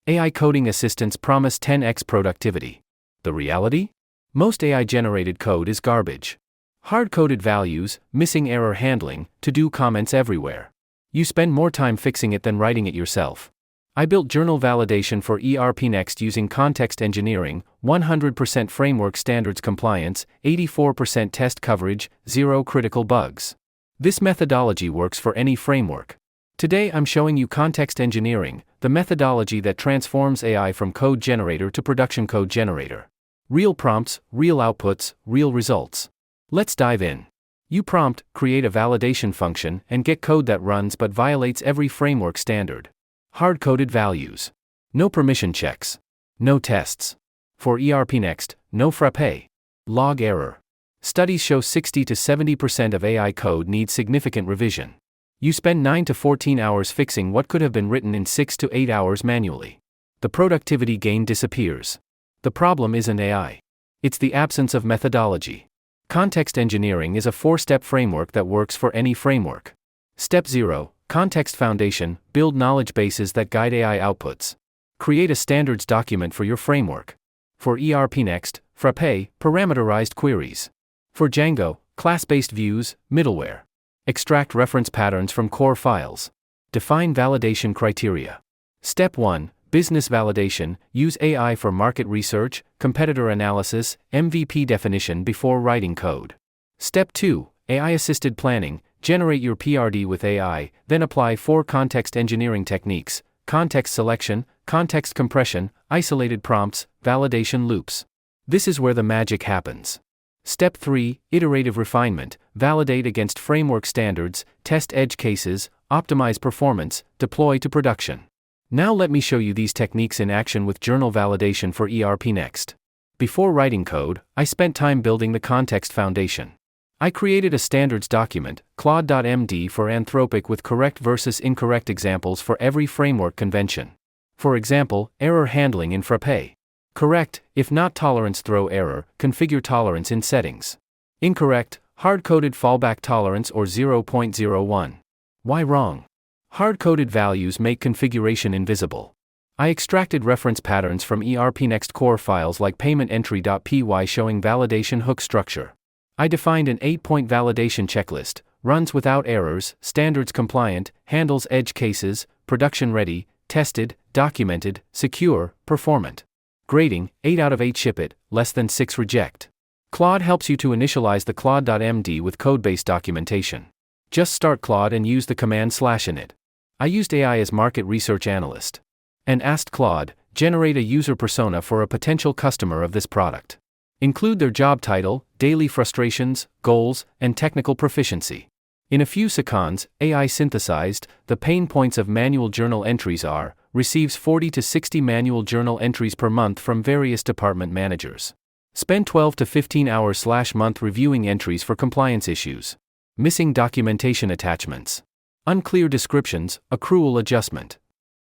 AI coding assistants promise 10x productivity. The reality? Most AI-generated code is garbage. Hard-coded values, missing error handling, to-do comments everywhere. You spend more time fixing it than writing it yourself. I built journal validation for ERPNext using context engineering, 100% framework standards compliance, 84% test coverage, 0 critical bugs. This methodology works for any framework. Today I'm showing you context engineering, the methodology that transforms AI from code generator to production code generator. Real prompts, real outputs, real results. Let's dive in. You prompt, create a validation function, and get code that runs but violates every framework standard. Hard-coded values. No permission checks. No tests. For ERPNext, no frappe. Log error. Studies show 60 to 70% of AI code needs significant revision. You spend 9 to 14 hours fixing what could have been written in 6 to 8 hours manually. The productivity gain disappears. The problem isn't AI. It's the absence of methodology. Context engineering is a 4-step framework that works for any framework. Step 0. Context foundation, build knowledge bases that guide AI outputs. Create a standards document for your framework. For ERPNext, frappe, parameterized queries. For Django, class-based views, middleware. Extract reference patterns from core files. Define validation criteria. Step 1. Business validation, use AI for market research, competitor analysis, MVP definition before writing code. Step 2. AI-assisted planning, generate your PRD with AI, then apply 4 context engineering techniques: context selection, context compression, isolated prompts, validation loops. This is where the magic happens. Step 3. Iterative refinement, validate against framework standards, test edge cases, optimize performance, deploy to production. Now let me show you these techniques in action with journal validation for ERPNext. Before writing code, I spent time building the context foundation. I created a standards document, Claude.md for Anthropic with correct versus incorrect examples for every framework convention. For example, error handling in frappe. Correct, if not tolerance throw error, configure tolerance in settings. Incorrect, hard-coded fallback tolerance or 0.01. Why wrong? Hard-coded values make configuration invisible. I extracted reference patterns from ERPNext core files like paymententry.py showing validation hook structure. I defined an 8-point validation checklist: runs without errors, standards compliant, handles edge cases, production ready, tested, documented, secure, performant. Grading: 8 out of 8 ship it, less than 6 reject. Claude helps you to initialize the Claude.md with codebase documentation. Just start Claude and use the command /init. I used AI as market research analyst. And asked Claude, generate a user persona for a potential customer of this product. Include their job title, daily frustrations, goals, and technical proficiency. In a few seconds, AI synthesized, the pain points of manual journal entries are, receives 40 to 60 manual journal entries per month from various department managers. Spend 12 to 15 hours/month reviewing entries for compliance issues. Missing documentation attachments. Unclear descriptions, accrual adjustment.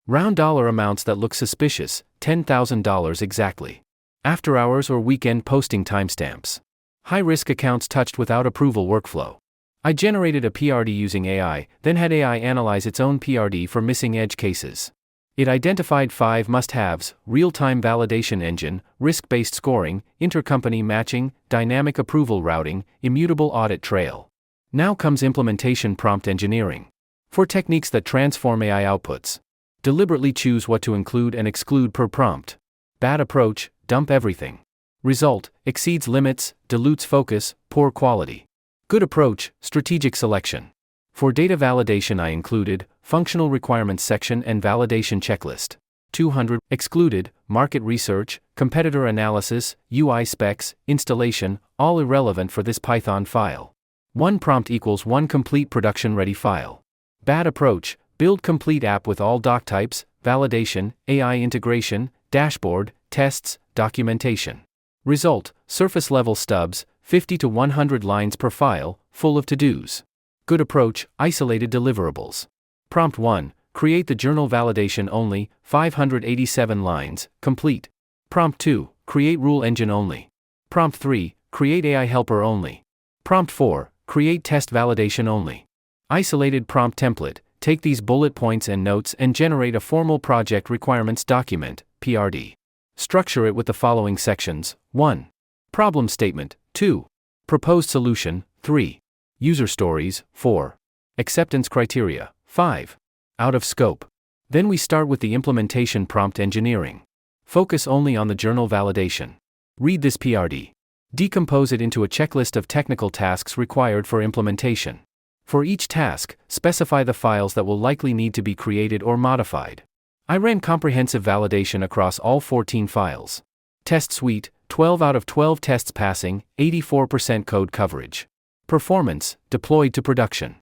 Round dollar amounts that look suspicious, $10,000 exactly. After hours or weekend posting timestamps. High-risk accounts touched without approval workflow. I generated a PRD using AI, then had AI analyze its own PRD for missing edge cases. It identified 5 must-haves: real-time validation engine, risk-based scoring, intercompany matching, dynamic approval routing, immutable audit trail. Now comes implementation prompt engineering. For techniques that transform AI outputs. Deliberately choose what to include and exclude per prompt. Bad approach, dump everything. Result: exceeds limits, dilutes focus, poor quality. Good approach, strategic selection. For data validation I included, functional requirements section and validation checklist. 200, excluded, market research, competitor analysis, UI specs, installation, all irrelevant for this Python file. 1 prompt equals 1 complete production-ready file. Bad approach, build complete app with all doc types, validation, AI integration, dashboard, tests, documentation. Result: surface-level stubs, 50 to 100 lines per file, full of to-dos. Good approach, isolated deliverables. Prompt 1, create the journal validation only, 587 lines, complete. Prompt 2, create rule engine only. Prompt 3, create AI helper only. Prompt 4, create test validation only. Isolated prompt template, Take these bullet points and notes and generate a formal project requirements document, PRD. Structure it with the following sections: 1. Problem statement, 2. Proposed solution, 3. User stories, 4. Acceptance criteria, 5. Out of scope. Then we start with the implementation prompt engineering. Focus only on the journal validation. Read this PRD. Decompose it into a checklist of technical tasks required for implementation. For each task, specify the files that will likely need to be created or modified. I ran comprehensive validation across all 14 files. Test suite, 12 out of 12 tests passing, 84% code coverage. Performance, deployed to production.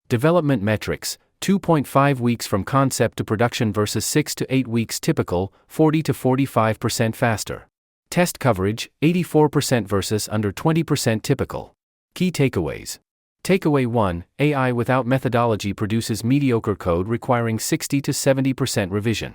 Development metrics, 2.5 weeks from concept to production versus 6 to 8 weeks typical, 40 to 45% faster. Test coverage, 84% versus under 20% typical. Key takeaways. Takeaway 1, AI without methodology produces mediocre code requiring 60 to 70% revision.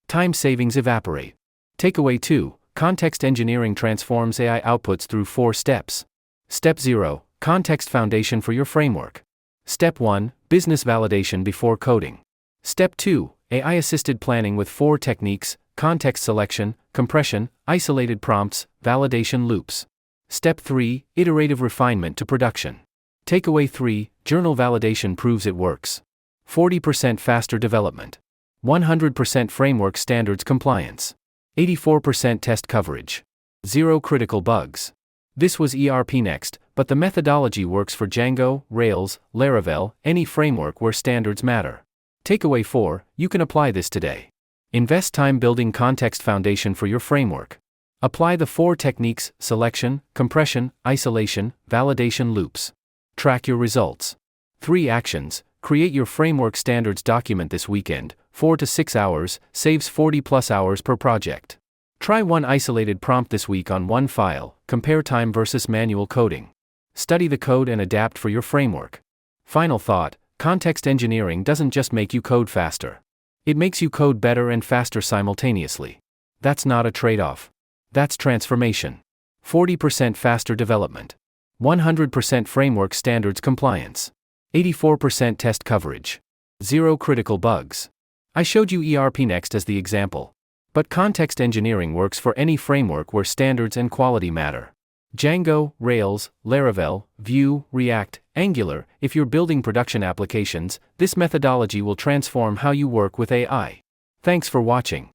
Time savings evaporate. Takeaway 2, context engineering transforms AI outputs through 4 steps. Step 0, context foundation for your framework. Step 1, business validation before coding. Step 2, AI-assisted planning with 4 techniques: context selection, compression, isolated prompts, validation loops. Step 3, iterative refinement to production. Takeaway 3, journal validation proves it works. 40% faster development. 100% framework standards compliance. 84% test coverage. 0 critical bugs. This was ERPNext, but the methodology works for Django, Rails, Laravel, any framework where standards matter. Takeaway 4, you can apply this today. Invest time building context foundation for your framework. Apply the 4 techniques: selection, compression, isolation, validation loops. Track your results. 3 actions: create your framework standards document this weekend, 4 to 6 hours, saves 40 plus hours per project. Try 1 isolated prompt this week on 1 file, compare time versus manual coding. Study the code and adapt for your framework. Final thought: context engineering doesn't just make you code faster. It makes you code better and faster simultaneously. That's not a trade-off. That's transformation. 40% faster development. 100% framework standards compliance. 84% test coverage. 0 critical bugs. I showed you ERPNext as the example. But context engineering works for any framework where standards and quality matter. Django, Rails, Laravel, Vue, React, Angular. If you're building production applications, this methodology will transform how you work with AI. Thanks for watching.